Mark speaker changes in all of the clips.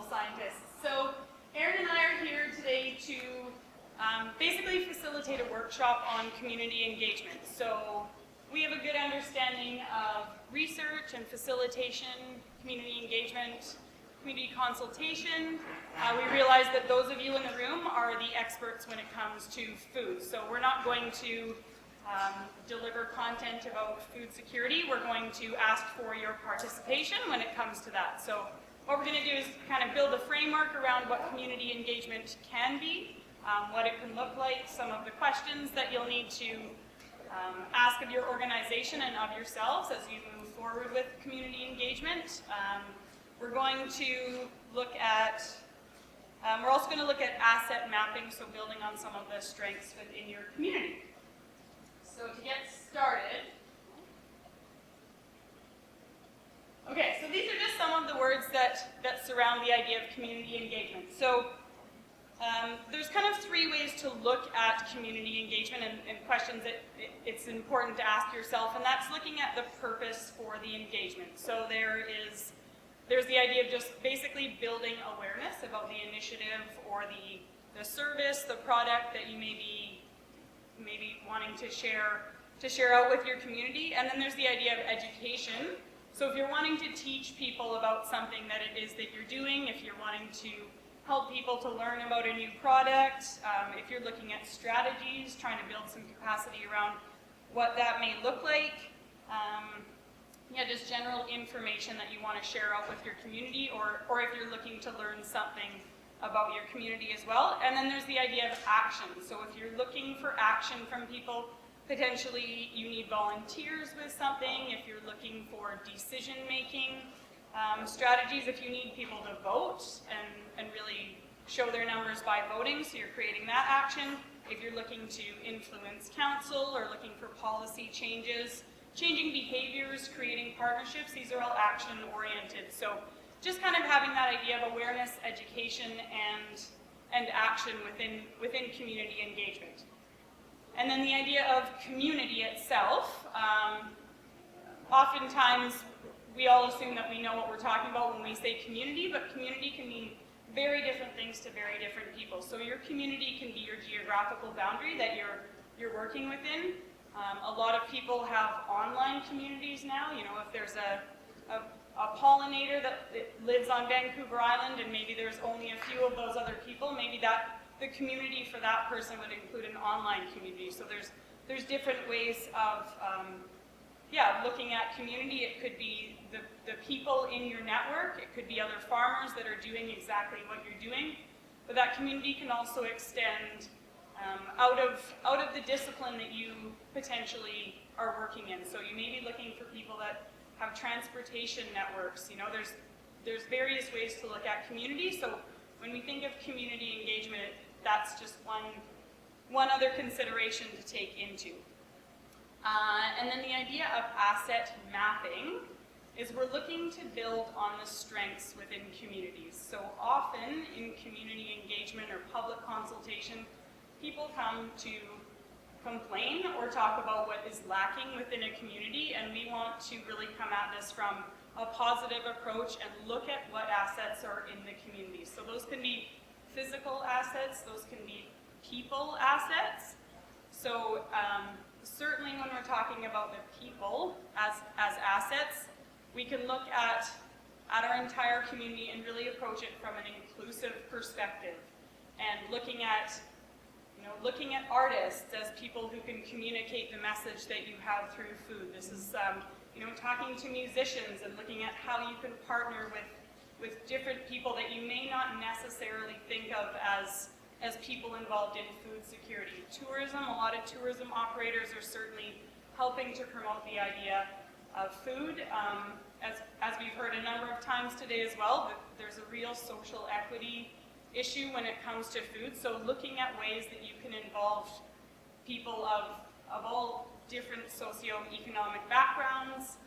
Speaker 1: Sociable Scientists. So Erin and I are here today to basically facilitate a workshop on community engagement. So we have a good understanding of research and facilitation, community engagement, community consultation. We realize that those of you in the room are the experts when it comes to food. So we're not going to deliver content about food security. We're going to ask for your participation when it comes to that. So what we're going to do is kind of build a framework around what community engagement can be, what it can look like, some of the questions that you'll need to ask of your organization and of yourselves as you move forward with community engagement. We're going to look at, we're also going to look at asset mapping, so building on some of the strengths within your community. So to get started, okay, so these are just some of the words that surround the idea of community engagement. So there's kind of three ways to look at community engagement and questions that it's important to ask yourself, and that's looking at the purpose for the engagement. So there's the idea of just basically building awareness about the initiative or the service, the product that you may be wanting to share out with your community. And then there's the idea of education. So if you're wanting to teach people about something that it is that you're doing, if you're wanting to help people to learn about a new product, if you're looking at strategies, trying to build some capacity around what that may look like, just general information that you want to share out with your community, or if you're looking to learn something about your community as well. And then there's the idea of action. So if you're looking for action from people, potentially you need volunteers with something. If you're looking for decision-making strategies, if you need people to vote and really show their numbers by voting, so you're creating that action. If you're looking to influence council or looking for policy changes, changing behaviors, creating partnerships, these are all action-oriented. So just kind of having that idea of awareness, education, and action within community engagement. And then the idea of community itself. Oftentimes, we all assume that we know what we're talking about when we say community, but community can mean very different things to very different people. So your community can be your geographical boundary that you're working within. A lot of people have online communities now. You know, if there's a pollinator that lives on Vancouver Island and maybe there's only a few of those other people, maybe the community for that person would include an online community. So there's different ways of looking at community. It could be the people in your network. It could be other farmers that are doing exactly what you're doing. But that community can also extend out of the discipline that you potentially are working in. So you may be looking for people that have transportation networks. You know, there's various ways to look at community. So when we think of community engagement, that's just one other consideration to take into. And then the idea of asset mapping is we're looking to build on the strengths within communities. So often in community engagement or public consultation, people come to complain or talk about what is lacking within a community, and we want to really come at this from a positive approach and look at what assets are in the community. So those can be physical assets, those can be people assets. So certainly when we're talking about the people as assets, we can look at our entire community and really approach it from an inclusive perspective, and looking at artists as people who can communicate the message that you have through food. This is talking to musicians and looking at how you can partner with different people that you may not necessarily think of as people involved in food security. Tourism, a lot of tourism operators are certainly helping to promote the idea of food. As we've heard a number of times today as well, there's a real social equity issue when it comes to food. So looking at ways that you can involve people of all different socioeconomic backgrounds.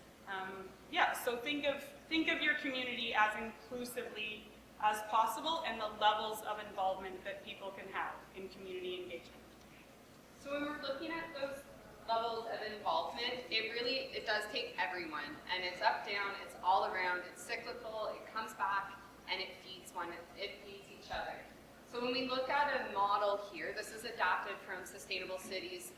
Speaker 1: So think of your community as inclusively as possible and the levels of involvement that people can have in community engagement.
Speaker 2: So when we're looking at those levels of involvement, it does take everyone, and it's up, down, it's all around, it's cyclical, it comes back, and it feeds one, it feeds each other. So when we look at a model here, this is adapted from Sustainable Cities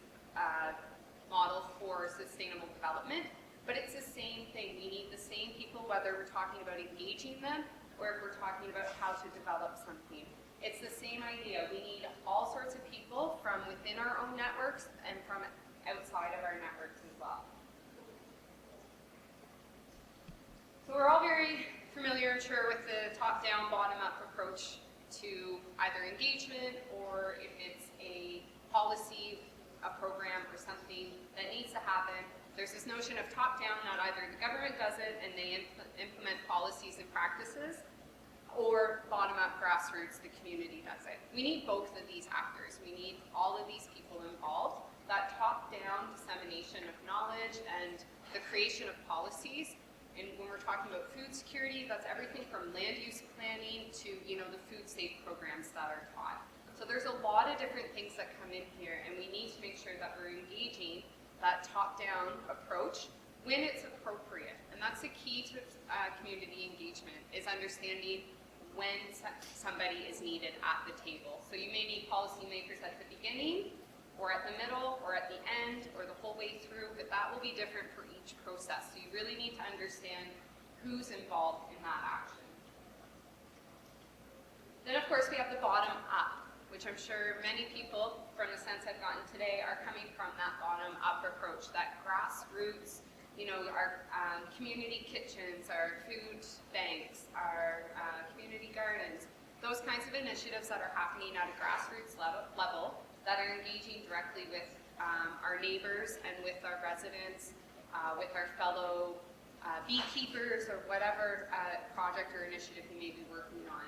Speaker 2: model for sustainable development, but it's the same thing. We need the same people, whether we're talking about engaging them or if we're talking about how to develop something. It's the same idea. We need all sorts of people from within our own networks and from outside of our networks as well. So we're all very familiar, I'm sure, with the top-down, bottom-up approach to either engagement or if it's a policy, a program, or something that needs to happen. There's this notion of top-down, that either the government does it and they implement policies and practices, or bottom-up, grassroots, the community does it. We need both of these actors. We need all of these people involved. That top-down dissemination of knowledge and the creation of policies. And when we're talking about food security, that's everything from land use planning to, the food safe programs that are taught. So there's a lot of different things that come in here, and we need to make sure that we're engaging that top-down approach when it's appropriate. And that's the key to community engagement, is understanding when somebody is needed at the table. So you may need policymakers at the beginning, or at the middle, or at the end, or the whole way through, but that will be different for each process. So you really need to understand who's involved in that action. Then of course we have the bottom up, which I'm sure many people from the sense I've gotten today are coming from that bottom up approach, that grassroots, our community kitchens, our food banks, our community gardens, those kinds of initiatives that are happening at a grassroots level that are engaging directly with our neighbors and with our residents, with our fellow beekeepers, or whatever project or initiative we may be working on.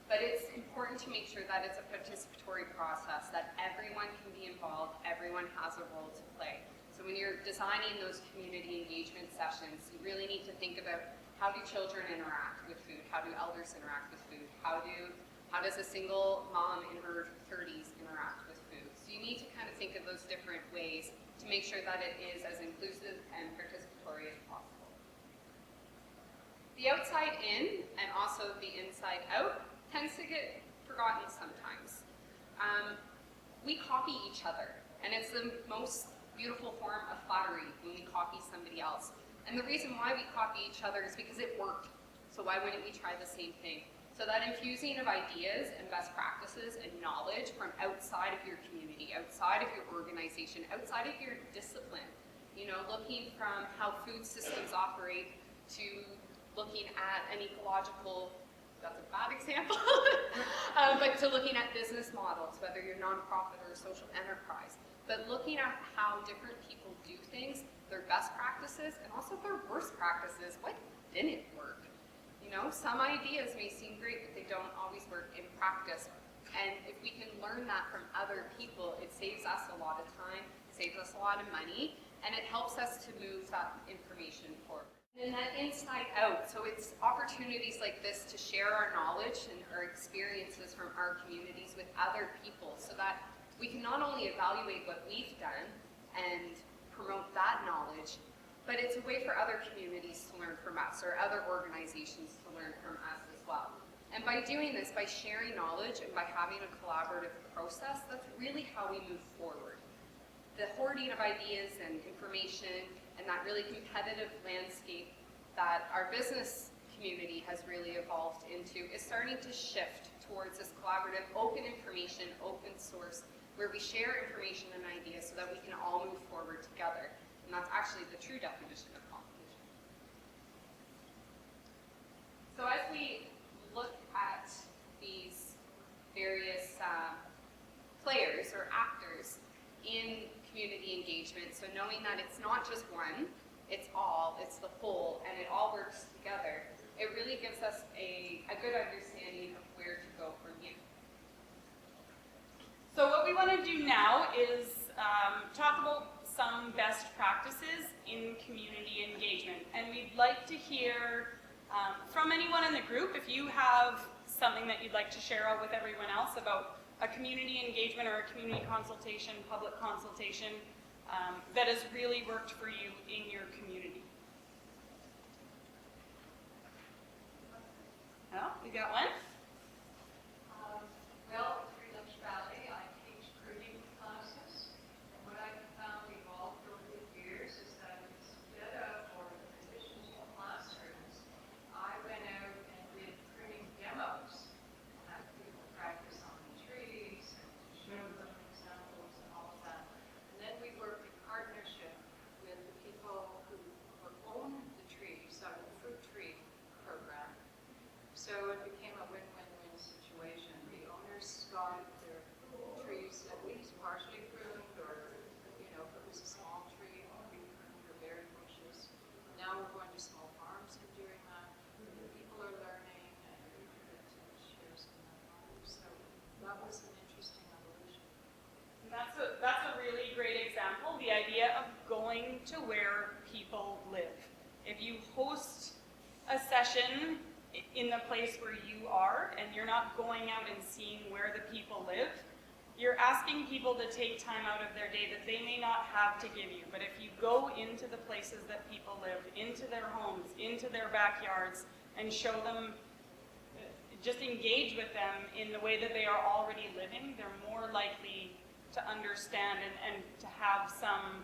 Speaker 2: But it's important to make sure that it's a participatory process, that everyone can be involved, everyone has a role to play. So when you're designing those community engagement sessions, you really need to think about, how do children interact with food? How do elders interact with food? How does a single mom in her 30s interact with food? So you need to kind of think of those different ways to make sure that it is as inclusive and participatory as possible. The outside in and also the inside out tends to get forgotten sometimes. We copy each other, and it's the most beautiful form of flattery when we copy somebody else. And the reason why we copy each other is because it worked. So why wouldn't we try the same thing? So that infusing of ideas and best practices and knowledge from outside of your community, outside of your organization, outside of your discipline, looking from how food systems operate to looking at an ecological, that's a bad example, but to looking at business models, whether you're nonprofit or a social enterprise, but looking at how different people do things, their best practices, and also their worst practices. What didn't work? Some ideas may seem great, but they don't always work in practice. And if we can learn that from other people, it saves us a lot of time, saves us a lot of money, and it helps us to move that information forward. And then that inside out, so it's opportunities like this to share our knowledge and our experiences from our communities with other people, so that we can not only evaluate what we've done and promote that knowledge, but it's a way for other communities to learn from us, or other organizations to learn from us as well. And by doing this, by sharing knowledge and by having a collaborative process, that's really how we move forward. The hoarding of ideas and information and that really competitive landscape that our business community has really evolved into is starting to shift towards this collaborative, open information, open source, where we share information and ideas so that we can all move forward together. And that's actually the true definition of competition. So as we look at these various players or actors in community engagement, so knowing that it's not just one, it's all, it's the whole, and it all works together, it really gives us a good understanding of where to go from here.
Speaker 1: So what we want to do now is talk about some best practices in community engagement. And we'd like to hear from anyone in the group, if you have something that you'd like to share out with everyone else about a community engagement or a community consultation, public consultation, that has really worked for you in your community. Oh, we got one? That's a really great example, the idea of going to where people live. If you host a session in the place where you are and you're not going out and seeing where the people live, you're asking people to take time out of their day that they may not have to give you. But if you go into the places that people live, into their homes, into their backyards, and show them, just engage with them in the way that they are already living, they're more likely to understand and to have some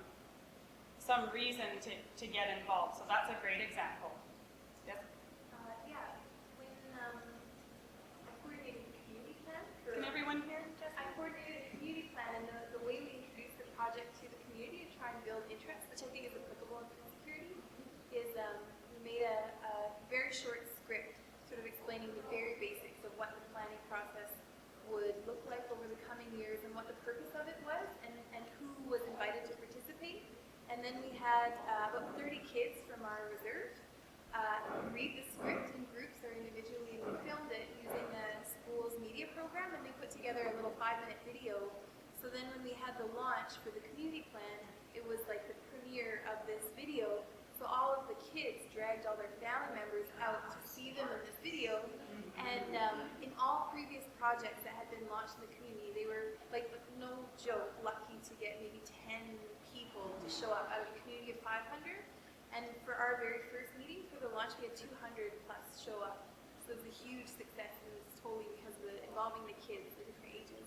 Speaker 1: reason to get involved. So that's a great example. Yes?
Speaker 3: Yeah, when I coordinated the community plan for...
Speaker 1: Can everyone hear?
Speaker 3: I coordinated the community plan, and the way we introduced the project to the community to try and build interest, which I think is applicable in food security, is we made a very short script sort of explaining the very basics of what the planning process would look like over the coming years and what the purpose of it was and who was invited to participate. And then we had about 30 kids from our reserve read the script in groups or individually, and we filmed it using the school's media program, and they put together a little 5-minute video. So then when we had the launch for the community plan, it was like the premiere of this video. So all of the kids dragged all their family members out to see them in this video. And in all previous projects that had been launched in the community, they were, like, with no joke, lucky to get maybe 10 people to show up out of a community of 500. And for our very first meeting, for the launch, we had 200 plus show up. So it was a huge success, and it was totally because of involving the kids, the different ages.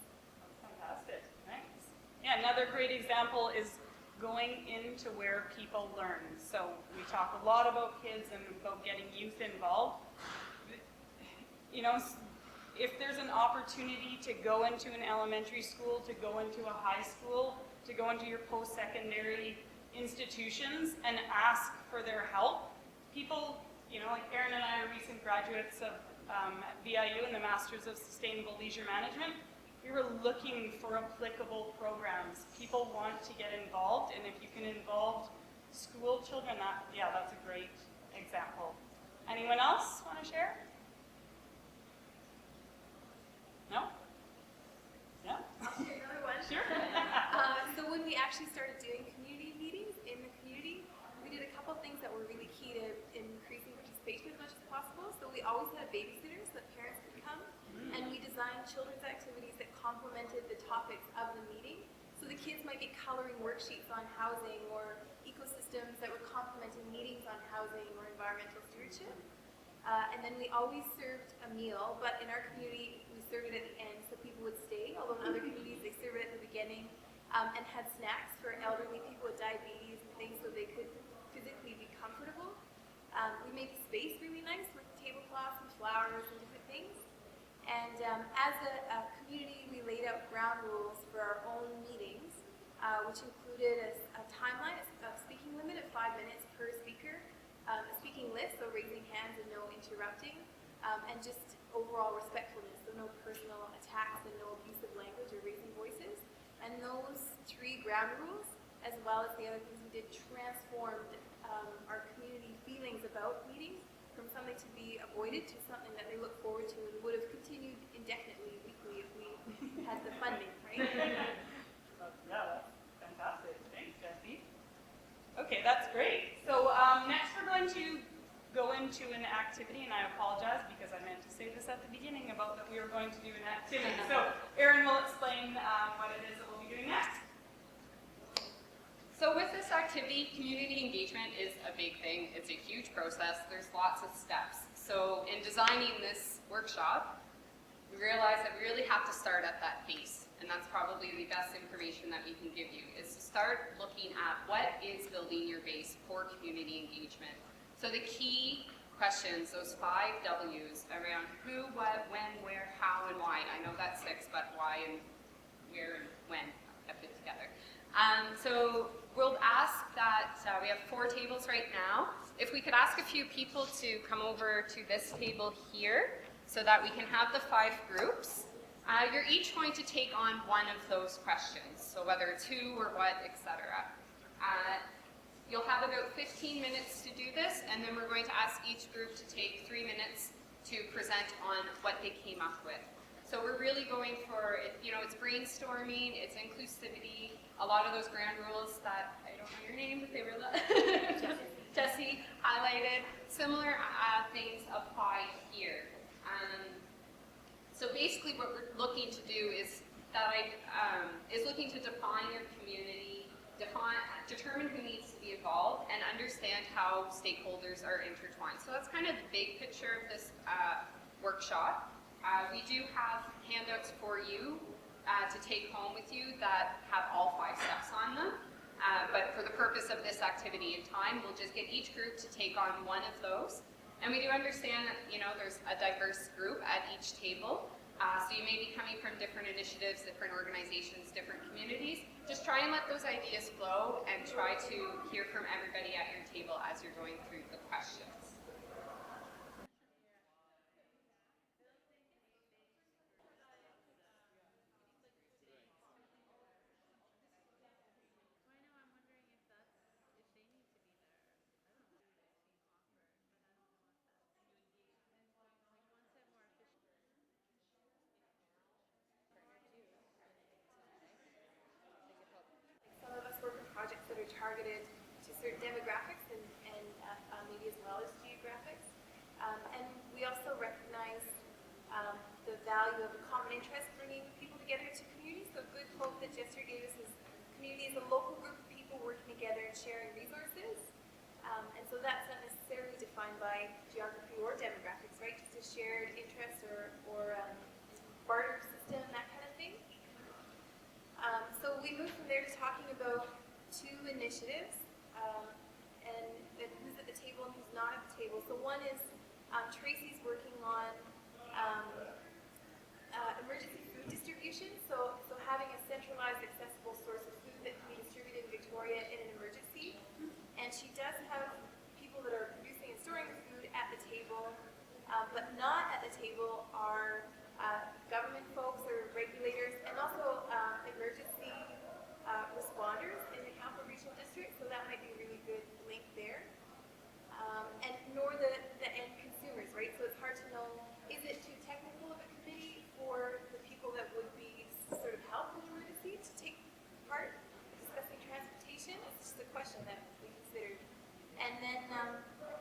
Speaker 1: Fantastic, thanks. Yeah, another great example is going into where people learn. So we talk a lot about kids and about getting youth involved. You know, if there's an opportunity to go into an elementary school, to go into a high school, to go into your post-secondary institutions and ask for their help, people, you know, like Erin and I are recent graduates of VIU in the Masters of Sustainable Leisure Management. We were looking for applicable programs. People want to get involved, and if you can involve school children, that's a great example. Anyone else want to share? No? Yeah?
Speaker 3: I'll share another one.
Speaker 1: Sure.
Speaker 3: So when we actually started doing community meetings in the community, we did a couple things that were really key to increasing participation as much as possible. So we always had babysitters that parents could come, and we designed children's activities that complemented the topics of the meeting. So the kids might be coloring worksheets on housing or ecosystems that were complementing meetings on housing or environmental stewardship. And then we always served a meal, but in our community, we served it at the end so people would stay, although in other communities, they serve it at the beginning, and had snacks for elderly people with diabetes and things so they could physically be comfortable. We made the space really nice with tablecloths and flowers and different things. And as a community, we laid out ground rules for our own meetings, which included a timeline, a speaking limit of 5 minutes per speaker, a speaking list, so raising hands and no interrupting, and just overall respectfulness, so no personal attacks and no abusive language or raising voices. And those 3 ground rules, as well as the other things we did, transformed our community feelings about meetings from something to be avoided to something that they look forward to and would have continued indefinitely, weekly, if we had the funding, right?
Speaker 1: Yeah, that's fantastic. Thanks, Jessie. Okay, that's great. So next we're going to go into an activity, and I apologize because I meant to say this at the beginning about that we were going to do an activity. So Erin will explain what it is that we'll be doing next.
Speaker 2: So with this activity, community engagement is a big thing. It's a huge process. There's lots of steps. So in designing this workshop, we realized that we really have to start at that base. And that's probably the best information that we can give you, is to start looking at what is building your base for community engagement. So the key questions, those 5 W's around who, what, when, where, how, and why. I know that's 6, but why and where and when I put together. So we'll ask that, we have 4 tables right now. If we could ask a few people to come over to this table here so that we can have the 5 groups. You're each going to take on one of those questions, so whether it's who or what, etc. You'll have about 15 minutes to do this, and then we're going to ask each group to take 3 minutes to present on what they came up with. So we're really going for, it's brainstorming, it's inclusivity, a lot of those grand rules that, I don't know your name, but they were Jessie highlighted. Similar things apply here. So basically what we're looking to do is looking to define your community, determine who needs to be involved, and understand how stakeholders are intertwined. So that's kind of the big picture of this workshop. We do have handouts for you to take home with you that have all 5 steps on them. But for the purpose of this activity and time, we'll just get each group to take on one of those. And we do understand that, there's a diverse group at each table. So you may be coming from different initiatives, different organizations, different communities. Just try and let those ideas flow and try to hear from everybody at your table as you're going through the questions.
Speaker 3: Some of us work on projects that are targeted to certain demographics and maybe as well as geographics. And we also recognize the value of a common interest bringing people together to communities. So a good quote that Jester gave us is, community is a local group of people working together and sharing resources. And so that's not necessarily defined by geography or demographics, right? Just a shared interest or barter system, that kind of thing. So we moved from there to talking about 2 initiatives and who's at the table and who's not at the table. So one is Tracy's working on emergency food distribution. So having a centralized, accessible source of food that can be distributed in Victoria in an emergency. And she does have people that are producing and storing the food at the table, but not at the table are government folks or regulators, and also emergency responders in the Campbell Regional District, so that might be a really good link there. And nor the end consumers, right? So it's hard to know, is it too technical of a committee for the people that would be sort of help in emergency to take part discussing transportation? It's just a question that we considered. And then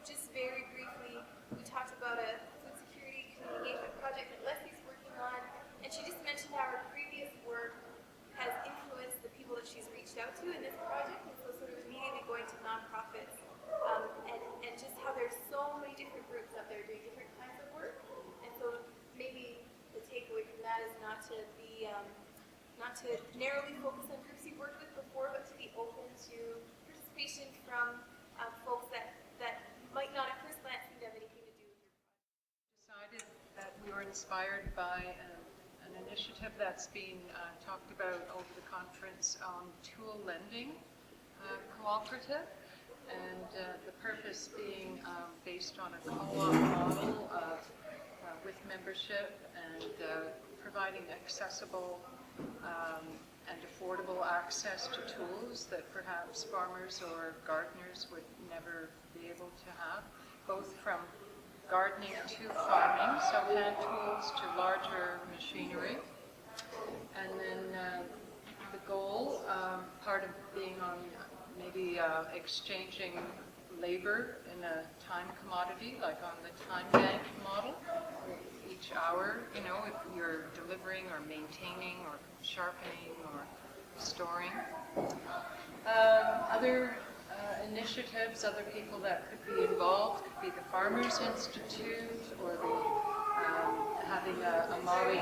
Speaker 3: just very briefly, we talked about a food security community engagement project that Leslie's working on, and she just mentioned how her previous work has influenced the people that she's reached out to in this project, and so sort of immediately going to nonprofits, and just how there's so many different groups out there doing different kinds of work, and so maybe the takeaway from that is not to narrowly focus on groups you've worked with before, but to be open to participation from folks that might not at first glance seem to have anything to do with your project.
Speaker 4: Decided that we were inspired by an initiative that's been talked about over the conference on tool lending cooperative, and the purpose being based on a co-op model with membership and providing accessible and affordable access to tools that perhaps farmers or gardeners would never be able to have, both from gardening to farming, so hand tools to larger machinery. And then the goal, part of being on maybe exchanging labor in a time commodity, like on the time bank model. Each hour, if you're delivering or maintaining or sharpening or storing. Other initiatives, other people that could be involved could be the Farmers Institute or the having a Maui.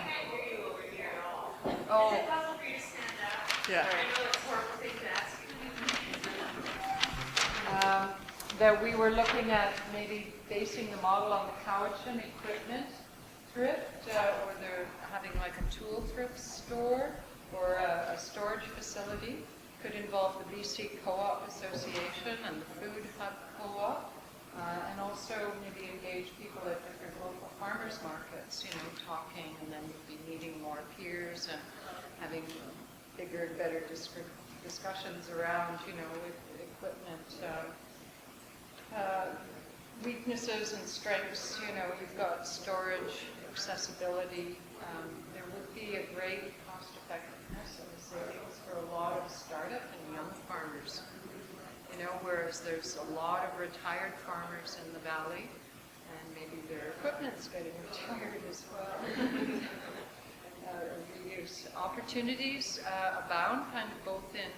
Speaker 4: Oh, yeah. That we were looking at maybe basing the model on the Cowichan equipment thrift, or they're having like a tool thrift store or a storage facility. Could involve the BC Co-op Association and the Food Hub Co-op, and also maybe engage people at different local farmers markets, talking, and then be meeting more peers and having bigger and better discussions around, with equipment. Weaknesses and strengths, you've got storage, accessibility. see a great cost effectiveness and savings for a lot of startup and young farmers. You know, whereas there's a lot of retired farmers in the valley, and maybe their equipment's getting retired as well. Reuse opportunities abound, kind of both in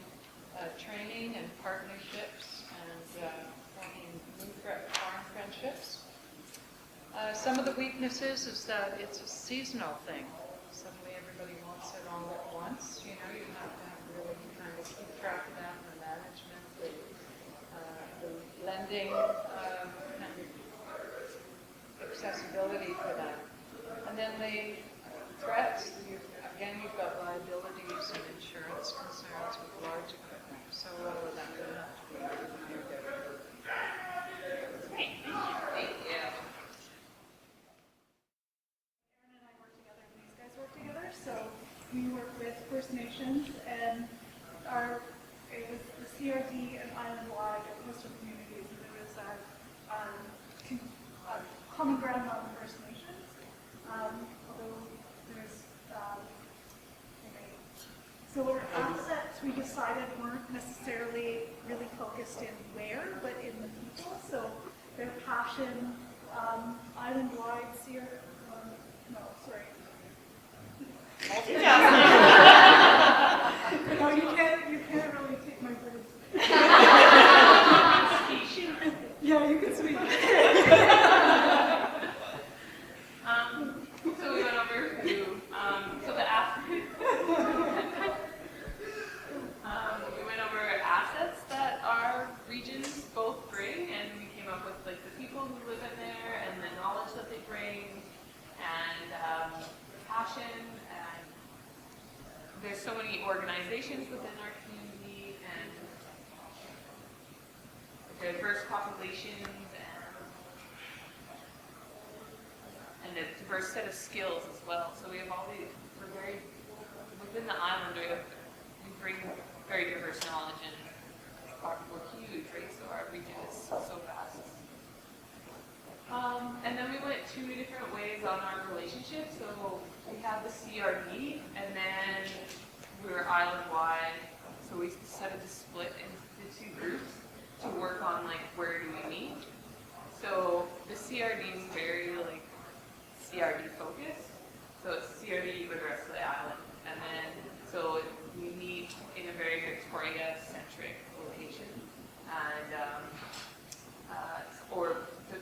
Speaker 4: training and partnerships and forming new farm friendships. Some of the weaknesses is that it's a seasonal thing. Suddenly everybody wants it all at once. You know, you have to have really kind of keep track of that and the management, the lending, kind of accessibility for that. And then the threats, again, you've got liabilities and insurance concerns with large equipment. So all of that will have to be reviewed.
Speaker 2: Great. Thank you.
Speaker 5: Erin and I work together, and these guys work together. So we work with First Nations, and it was the CRD and island-wide and coastal communities, and there was a common ground on the First Nations. Although there's so our assets we decided weren't necessarily really focused in where, but in the people. So their passion, island-wide, No, you can't really take my words. Yeah, you can speak.
Speaker 1: So we went over to, we went over assets that our regions both bring, and we came up with like the people who live in there, and the knowledge that they bring, and passion, and there's so many organizations within our community, and diverse populations, and a diverse set of skills as well. So we have all these, within the island, we bring very diverse knowledge, and we're huge, right? So our region is so vast. And then we went two different ways on our relationship. So we have the CRD, and then we're island-wide. So we decided to split into two groups to work on like where do we meet. So the CRD is very like CRD focused. So it's CRD with the rest of the island, and then so we meet in a very Victoria-centric location, and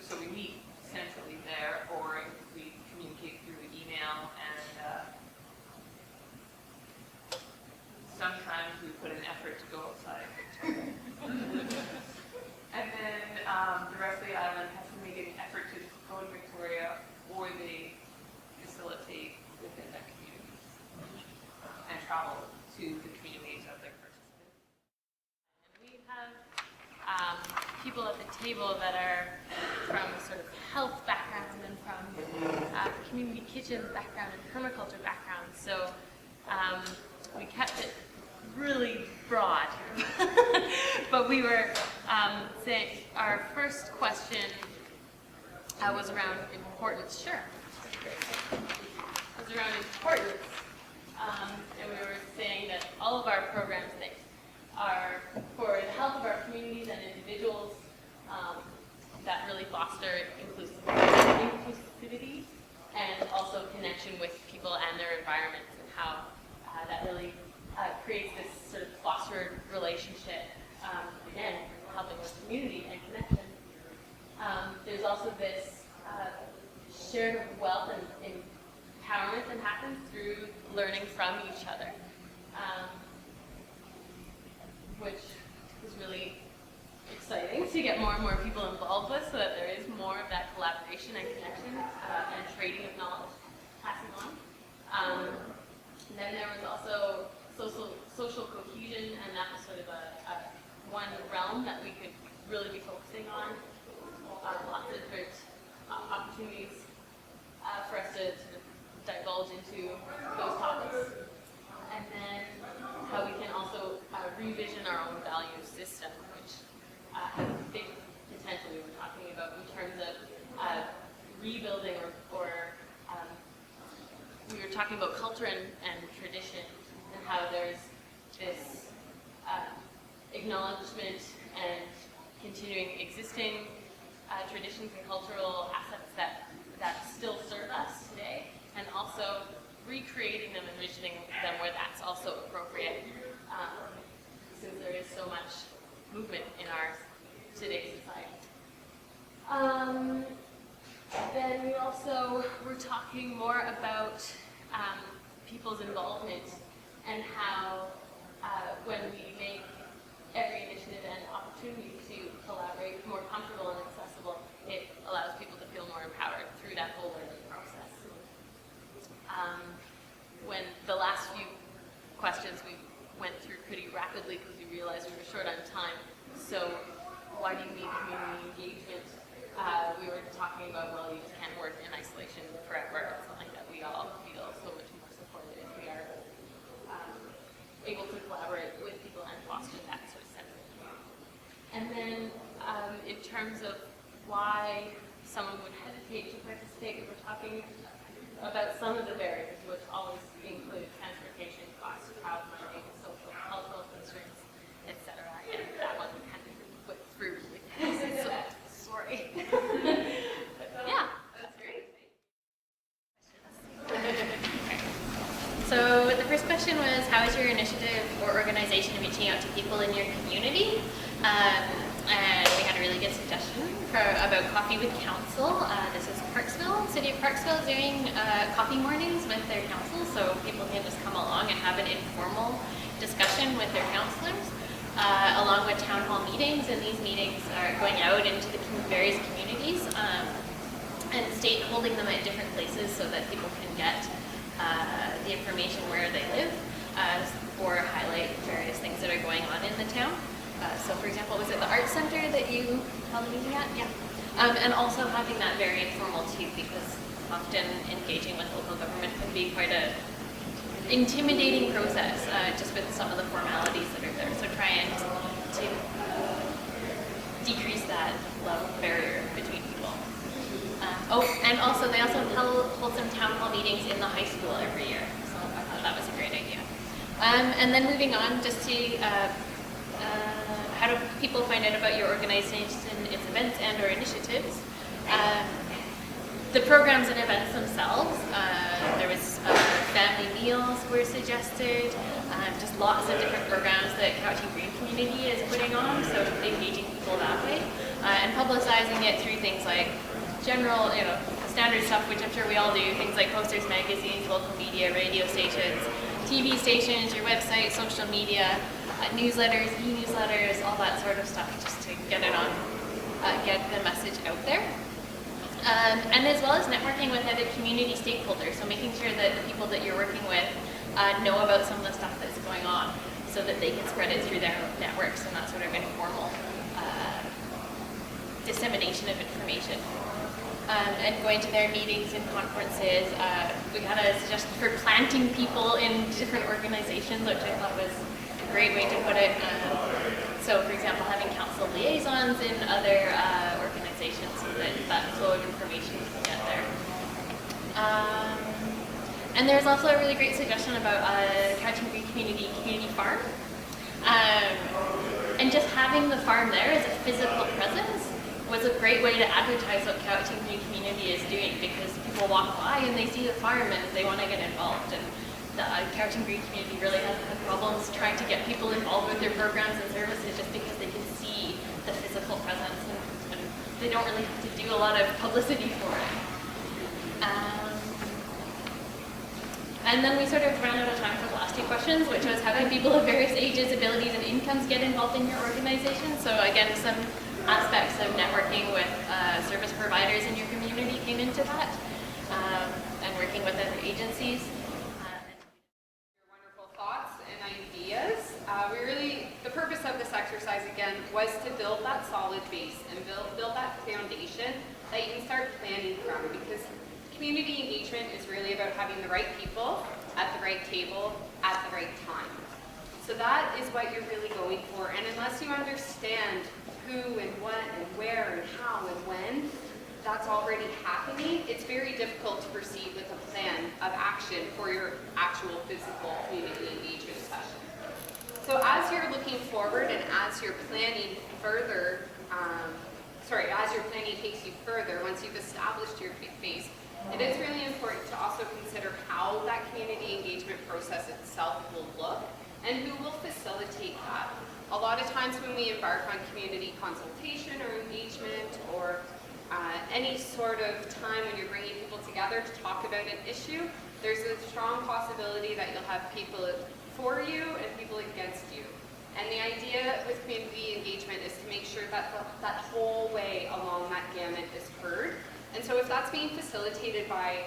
Speaker 1: so we meet centrally there, or we communicate through email, and sometimes we put an effort to go outside Victoria. And then the rest of the island has to make an effort to go to Victoria, or they facilitate within that community and travel to the communities of their participants.
Speaker 6: We have people at the table that are from sort of health background and from community kitchen background and permaculture background. So we kept it really broad. But we were saying our first question was around importance. Sure. It was around importance. And we were saying that all of our programs are for the health of our communities and individuals that really foster inclusivity and also connection with people and their environments, and how that really creates this sort of fostered relationship, again, helping with community and connection. There's also this shared wealth and empowerment that happens through learning from each other, which is really exciting to get more and more people involved with, so that there is more of that collaboration and connection and trading of knowledge, passing on. And then there was also social cohesion, and that was sort of a one realm that we could really be focusing on. Lots of different opportunities for us to sort of divulge into those topics. And then how we can also revision our own value system, which has a big potential we were talking about in terms of rebuilding or we were were talking about culture and tradition, and how there's this acknowledgement and continuing existing traditions and cultural assets that still serve us today, and also recreating them, envisioning them where that's also appropriate, since there is so much movement in our today's society. Then we also were talking more about people's involvement and how when we make every initiative and opportunity to collaborate more comfortable and accessible, it allows people to feel more empowered through that whole learning process. When the last few questions we went through pretty rapidly because we realized we were short on time, so why do you need community engagement? We were talking about, well, you just can't work in isolation forever. It's something that we all feel so much more supported if we are able to collaborate with people and foster that sort of sense of community. And then in terms of why someone would hesitate to participate, we were talking about some of the barriers, which always include transportation costs, crowd funding, social, cultural constraints, etc. And that one we kind of went through really fast, so sorry. Yeah, that's great.
Speaker 7: So the first question was, how is your initiative or organization reaching out to people in your community? And we had a really good suggestion about coffee with council. This is Parksville. City of Parksville is doing coffee mornings with their council, so people can just come along and have an informal discussion with their councillors, along with town hall meetings. And these meetings are going out into the various communities and holding them at different places so that people can get the information where they live, or highlight various things that are going on in the town. So for example, was it the Arts Center that you held a meeting at? Yeah. And also having that very informal too, because often engaging with local government can be quite a intimidating process, just with some of the formalities that are there. So trying to decrease that level barrier between people. And also they also hold some town hall meetings in the high school every year. So I thought that was a great idea. And then moving on, just to how do people find out about your organization, its events and or initiatives? The programs and events themselves, there was family meals were suggested, just lots of different programs that Crouching Green community is putting on, so engaging people that way, and publicizing it through things like general, standard stuff, which I'm sure we all do, things like posters, magazines, local media, radio stations, TV stations, your website, social media, newsletters, e-newsletters, all that sort of stuff, just to get it on, get the message out there. And as well as networking with other community stakeholders, so making sure that the people that you're working with know about some of the stuff that's going on, so that they can spread it through their networks and that sort of informal dissemination of information. And going to their meetings and conferences. We had a suggestion for planting people in different organizations, which I thought was a great way to put it. So for example, having council liaisons in other organizations so that that flow of information can get there. And there's also a really great suggestion about Crouching Green Community Farm. And just having the farm there as a physical presence was a great way to advertise what Crouching Green Community is doing, because people walk by and they see the farm and they want to get involved. And the Crouching Green Community really hasn't had problems trying to get people involved with their programs and services just because they can see the physical presence and they don't really have to do a lot of publicity for it. And then we sort of ran out of time for the last two questions, which was how can people of various ages, abilities, and incomes get involved in your organization? So again, some aspects of networking with service providers in your community came into that, and working with other agencies.
Speaker 2: Your wonderful thoughts and ideas. The purpose of this exercise again was to build that solid base and build that foundation that you can start planning from, because community engagement is really about having the right people at the right table at the right time. So that is what you're really going for, and unless you understand who and what and where and how and when, that's already happening, it's very difficult to proceed with a plan of action for your actual physical community engagement session. So as you're looking forward and as you're planning further, as your planning takes you further, once you've established your base, it is really important to also consider how that community engagement process itself will look and who will facilitate that. A lot of times when we embark on community consultation or engagement or any sort of time when you're bringing people together to talk about an issue, there's a strong possibility that you'll have people for you and people against you. And the idea with community engagement is to make sure that that whole way along that gamut is heard. And so if that's being facilitated by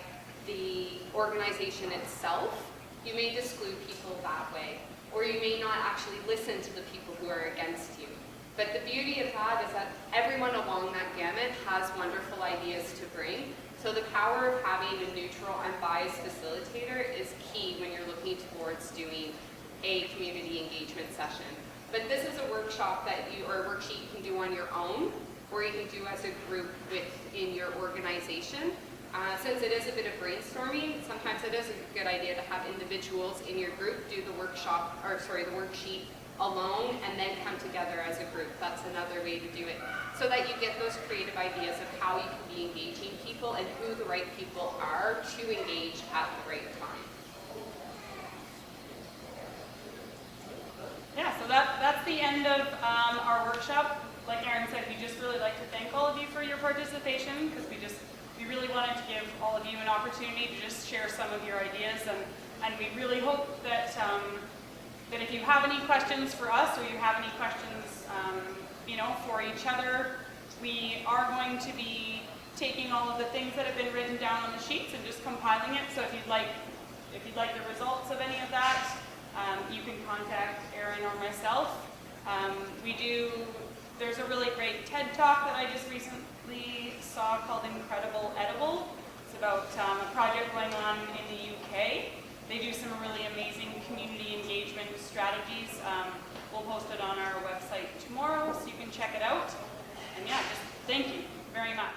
Speaker 2: the organization itself, you may exclude people that way, or you may not actually listen to the people who are against you. But the beauty of that is that everyone along that gamut has wonderful ideas to bring. So the power of having a neutral, unbiased facilitator is key when you're looking towards doing a community engagement session. But this is a workshop or a worksheet you can do on your own, or you can do as a group within your organization. Since it is a bit of brainstorming, sometimes it is a good idea to have individuals in your group do the worksheet alone and then come together as a group. That's another way to do it, so that you get those creative ideas of how you can be engaging people and who the right people are to engage at the right time.
Speaker 1: Yeah, so that's the end of our workshop. Like Erin said, we just really like to thank all of you for your participation, because we really wanted to give all of you an opportunity to just share some of your ideas, and we really hope that that if you have any questions for us, or you have any questions for each other, we are going to be taking all of the things that have been written down on the sheets and just compiling it. So if you'd like the results of any of that, you can contact Erin or myself. There's a really great TED Talk that I just recently saw called Incredible Edible. It's about a project going on in the UK. They do some really amazing community engagement strategies. We'll post it on our website tomorrow, so you can check it out. And yeah, just thank you very much.